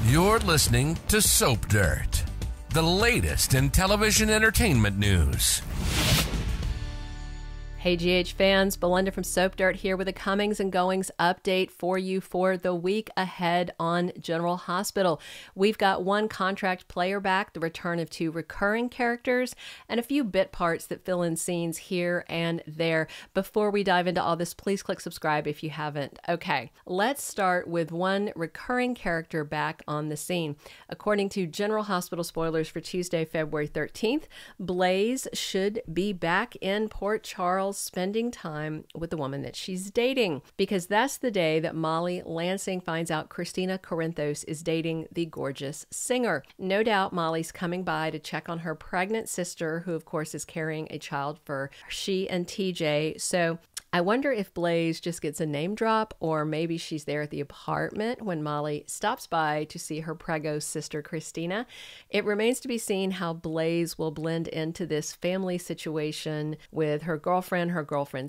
You're listening to Soap Dirt, the latest in television entertainment news. Hey GH fans, Belinda from Soap Dirt here with a comings and goings update for you for the week ahead on General Hospital. We've got one contract player back, the return of 2 recurring characters, and a few bit parts that fill in scenes here and there. Before we dive into all this, please click subscribe if you haven't. Okay, let's start with one recurring character back on the scene. According to General Hospital spoilers for Tuesday, February 13th, Blaze should be back in Port Charles spending time with the woman that she's dating, because that's the day that Molly Lansing finds out Kristina Corinthos is dating the gorgeous singer. No doubt Molly's coming by to check on her pregnant sister, who of course is carrying a child for she and TJ. So I wonder if Blaze just gets a name drop, or maybe she's there at the apartment when Molly stops by to see her preggo sister Kristina. It remains to be seen how Blaze will blend into this family situation with her girlfriend's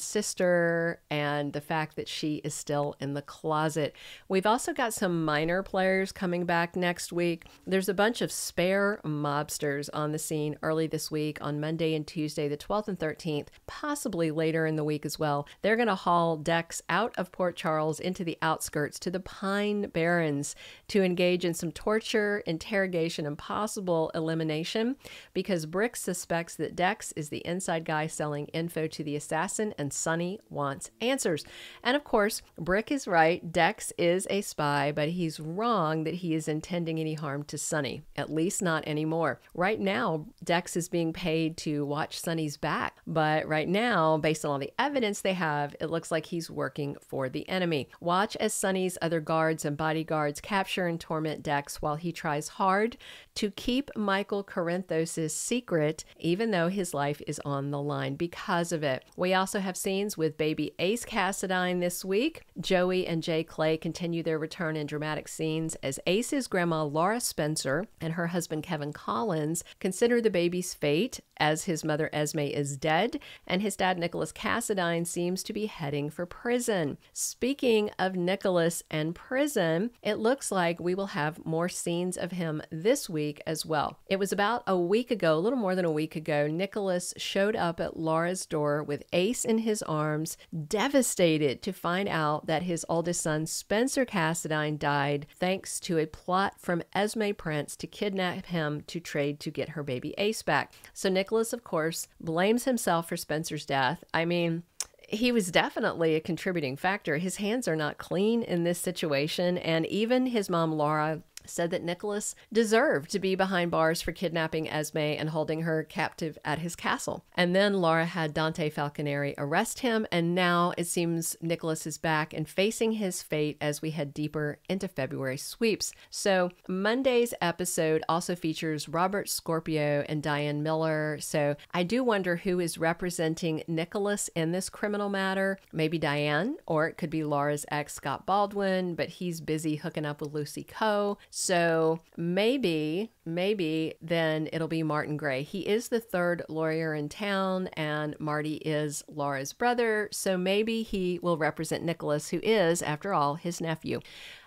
sister, and the fact that she is still in the closet. We've also got some minor players coming back next week. There's a bunch of spare mobsters on the scene early this week on Monday and Tuesday, the 12th and 13th, possibly later in the week as well. They're going to haul Dex out of Port Charles into the outskirts to the Pine Barrens to engage in some torture, interrogation, and possible elimination, because Brick suspects that Dex is the inside guy selling info to the assassin, and Sonny wants answers. And of course, Brick is right. Dex is a spy, but he's wrong that he is intending any harm to Sonny, at least not anymore. Right now, Dex is being paid to watch Sonny's back, but right now, based on all the evidence they have, it looks like he's working for the enemy. Watch as Sonny's other guards and bodyguards capture and torment Dex while he tries hard to keep Michael Corinthos' secret, even though his life is on the line because of it. We also have scenes with Baby Ace Cassadine this week. Joey and Jay Clay continue their return in dramatic scenes as Ace's grandma Laura Spencer and her husband Kevin Collins consider the baby's fate, as his mother Esme is dead and his dad Nikolas Cassadine seems to be heading for prison. Speaking of Nikolas and prison, it looks like we will have more scenes of him this week as well. It was about a week ago, a little more than a week ago, Nikolas showed up at Laura's door with Ace in his arms, devastated to find out that his oldest son Spencer Cassadine died thanks to a plot from Esme Prince to kidnap him to trade to get her baby Ace back. So Nikolas, of course, blames himself for Spencer's death. I mean, he was definitely a contributing factor. His hands are not clean in this situation, and even his mom Laura said that Nikolas deserved to be behind bars for kidnapping Esme and holding her captive at his castle. And then Laura had Dante Falconeri arrest him, and now it seems Nikolas is back and facing his fate as we head deeper into February sweeps. So Monday's episode also features Robert Scorpio and Diane Miller, so I do wonder who is representing Nikolas in this criminal matter. Maybe Diane, or it could be Laura's ex Scott Baldwin, but he's busy hooking up with Lucy Coe. So maybe then it'll be Martin Gray. He is the third lawyer in town, and Marty is Laura's brother, so maybe he will represent Nikolas, who is, after all, his nephew.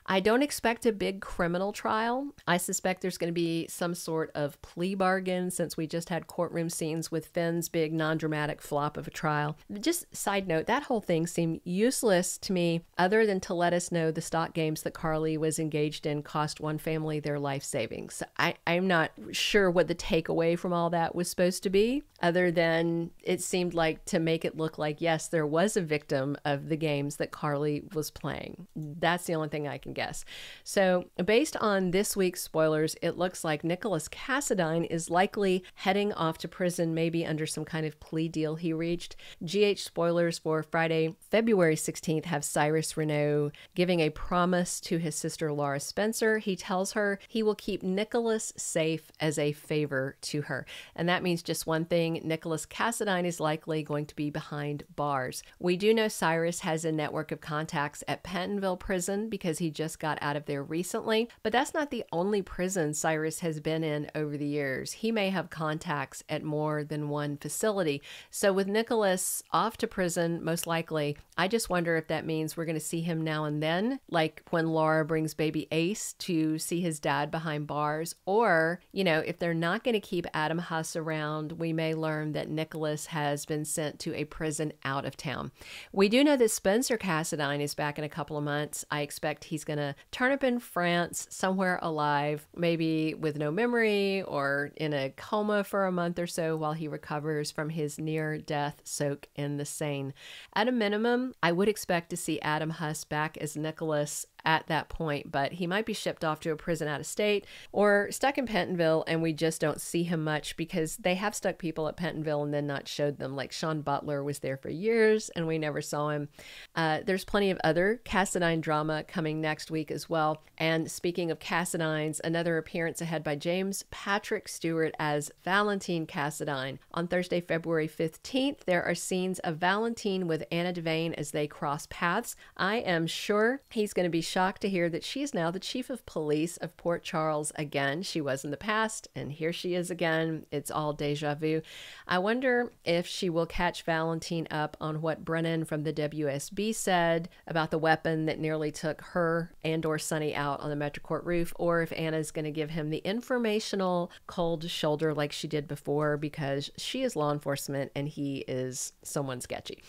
I don't expect a big criminal trial. I suspect there's going to be some sort of plea bargain, since we just had courtroom scenes with Finn's big non-dramatic flop of a trial. Just side note, that whole thing seemed useless to me, other than to let us know the stock games that Carly was engaged in cost one family their life savings. I'm not sure what the takeaway from all that was supposed to be, other than it seemed like to make it look like, yes, there was a victim of the games that Carly was playing. That's the only thing I can guess. So based on this week's spoilers, it looks like Nikolas Cassadine is likely heading off to prison, maybe under some kind of plea deal he reached. GH spoilers for Friday, February 16th have Cyrus Renaud giving a promise to his sister Laura Spencer. He tells her he will keep Nikolas safe as a favor to her. And that means just one thing: Nikolas Cassadine is likely going to be behind bars. We do know Cyrus has a network of contacts at Pentonville Prison because he just just got out of there recently. But that's not the only prison Cyrus has been in over the years. He may have contacts at more than one facility. So with Nikolas off to prison, most likely, I just wonder if that means we're going to see him now and then, like when Laura brings baby Ace to see his dad behind bars. Or, if they're not going to keep Adam Huss around, we may learn that Nikolas has been sent to a prison out of town. We do know that Spencer Cassadine is back in a couple of months. I expect he's going to turn up in France somewhere alive, maybe with no memory or in a coma for a month or so while he recovers from his near-death soak in the Seine. At a minimum, I would expect to see Adam Huss back as Nikolas at that point, but he might be shipped off to a prison out of state or stuck in Pentonville, and we just don't see him much because they have stuck people at Pentonville and then not showed them. Like Sean Butler was there for years and we never saw him. There's plenty of other Cassadine drama coming next week as well. And speaking of Cassadines, another appearance ahead by James Patrick Stuart as Valentin Cassadine. On Thursday, February 15th, there are scenes of Valentin with Anna Devane as they cross paths. I am sure he's going to be shocked to hear that she is now the chief of police of Port Charles again. She was in the past, and here she is again. It's all deja vu. I wonder if she will catch Valentin up on what Brennan from the WSB said about the weapon that nearly took her and or Sonny out on the Metrocourt roof, or if Anna's going to give him the informational cold shoulder like she did before, because she is law enforcement and he is someone sketchy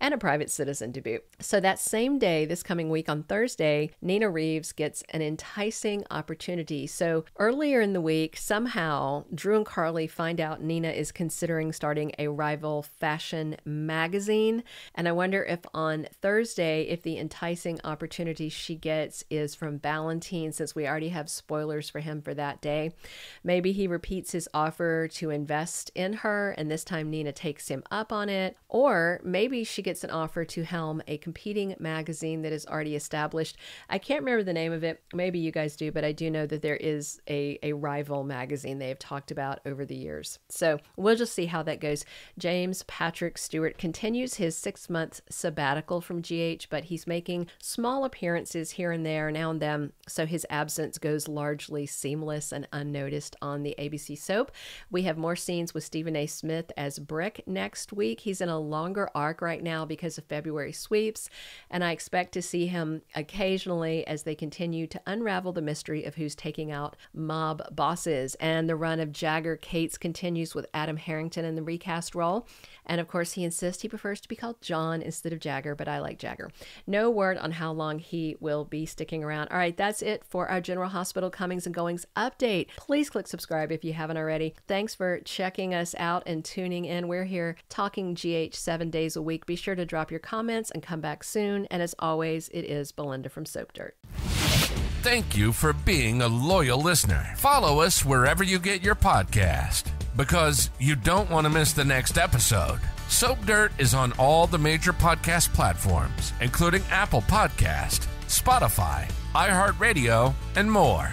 and a private citizen to boot. So that same day, this coming week on Thursday, Nina Reeves gets an enticing opportunity. So earlier in the week, somehow Drew and Carly find out Nina is considering starting a rival fashion magazine. And I wonder if on Thursday, if the enticing opportunity she gets is from Valentin, since we already have spoilers for him for that day. Maybe he repeats his offer to invest in her, and this time Nina takes him up on it. Or maybe she gets an offer to helm a competing magazine that is already established. I can't remember the name of it. Maybe you guys do, but I do know that there is a rival magazine they have talked about over the years. So we'll just see how that goes. James Patrick Stuart continues his 6-month sabbatical from GH, but he's making small appearances here and there, now and then, so his absence goes largely seamless and unnoticed on the ABC soap. We have more scenes with Stephen A. Smith as Brick next week. He's in a longer arc right now because of February sweeps, and I expect to see him occasionally as they continue to unravel the mystery of who's taking out mob bosses. And the run of Jagger Cates continues with Adam Harrington in the recast role. And of course, he insists he prefers to be called John instead of Jagger, but I like Jagger. No word on how long he will be sticking around. All right, that's it for our General Hospital Comings and Goings update. Please click subscribe if you haven't already. Thanks for checking us out and tuning in. We're here talking GH 7 days a week. Be sure to drop your comments and come back soon. And as always, it is Belinda from Soap Dirt. Thank you for being a loyal listener. Follow us wherever you get your podcast, because you don't want to miss the next episode. Soap Dirt is on all the major podcast platforms, including Apple Podcast, Spotify, iHeartRadio, and more.